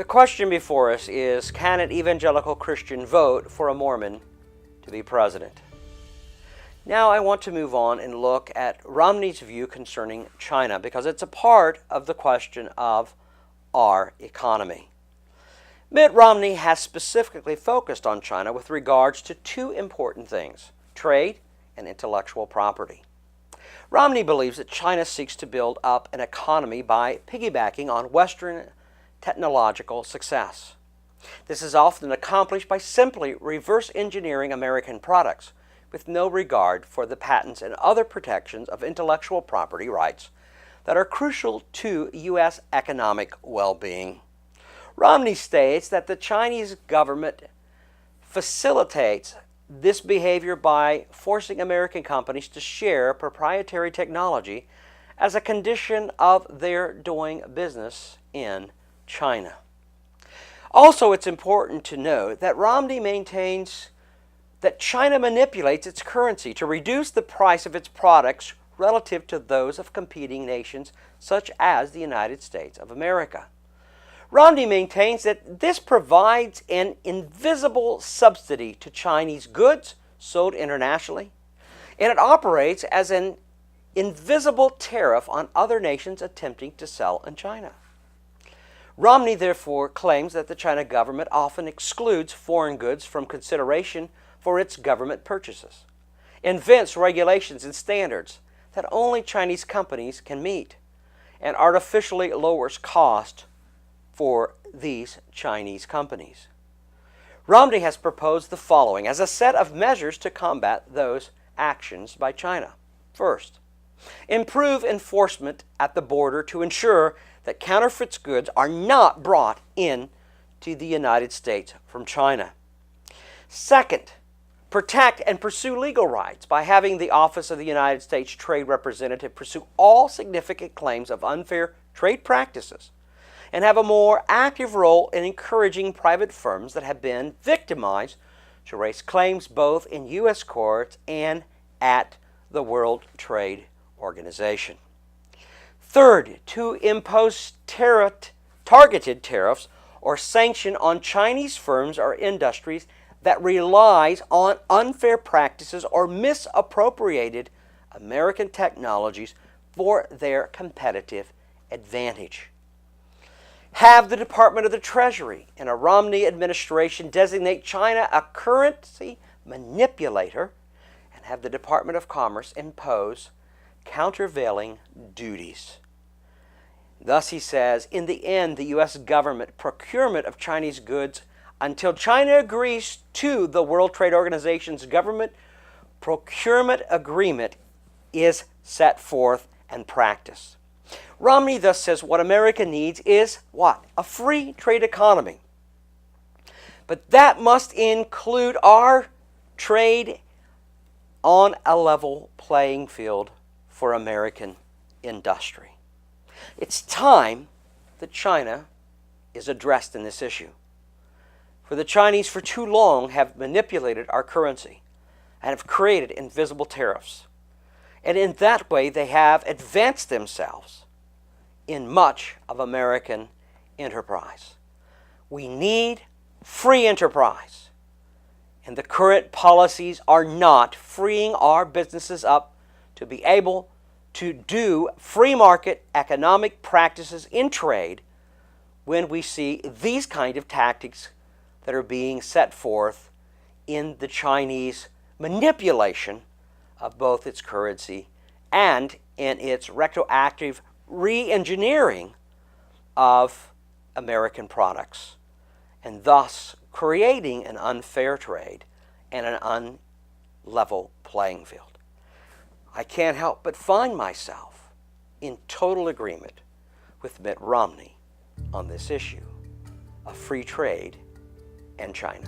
question before us is, can an evangelical Christian vote for a Mormon to be president? Now I want to move on and look at Romney's view concerning China, because it's a part of the question of our economy. Mitt Romney has specifically focused on China with regards to two important things: trade and intellectual property. Romney believes that China seeks to build up an economy by piggybacking on Western technological success. This is often accomplished by simply reverse engineering American products with no regard for the patents and other protections of intellectual property rights that are crucial to U.S. economic well-being. Romney states that the Chinese government facilitates this behavior by forcing American companies to share proprietary technology as a condition of their doing business in China. Also, it's important to note that Romney maintains that China manipulates its currency to reduce the price of its products relative to those of competing nations such as the United States of America. Romney maintains that this provides an invisible subsidy to Chinese goods sold internationally, and it operates as an invisible tariff on other nations attempting to sell in China. Romney therefore claims that the China government often excludes foreign goods from consideration for its government purchases, invents regulations and standards that only Chinese companies can meet, and artificially lowers cost for these Chinese companies. Romney has proposed the following as a set of measures to combat those actions by China. First, improve enforcement at the border to ensure that counterfeit goods are not brought in to the United States from China. Second, protect and pursue legal rights by having the Office of the United States Trade Representative pursue all significant claims of unfair trade practices and have a more active role in encouraging private firms that have been victimized to raise claims both in U.S. courts and at the World Trade Organization. Third, to impose targeted tariffs or sanction on Chinese firms or industries that relies on unfair practices or misappropriated American technologies for their competitive advantage. Have the Department of the Treasury and a Romney administration designate China a currency manipulator, and have the Department of Commerce impose countervailing duties. Thus, he says, in the end, the U.S. government procurement of Chinese goods until China agrees to the World Trade Organization's government procurement agreement is set forth and practiced. Romney thus says what America needs is what? A free trade economy. But that must include our trade on a level playing field for American industry. It's time that China is addressed in this issue. For the Chinese for too long have manipulated our currency and have created invisible tariffs. And in that way they have advanced themselves in much of American enterprise. We need free enterprise. And the current policies are not freeing our businesses up to be able to do free market economic practices in trade when we see these kind of tactics that are being set forth in the Chinese manipulation of both its currency and in its retroactive re-engineering of American products, and thus creating an unfair trade and an unlevel playing field. I can't help but find myself in total agreement with Mitt Romney on this issue of free trade and China.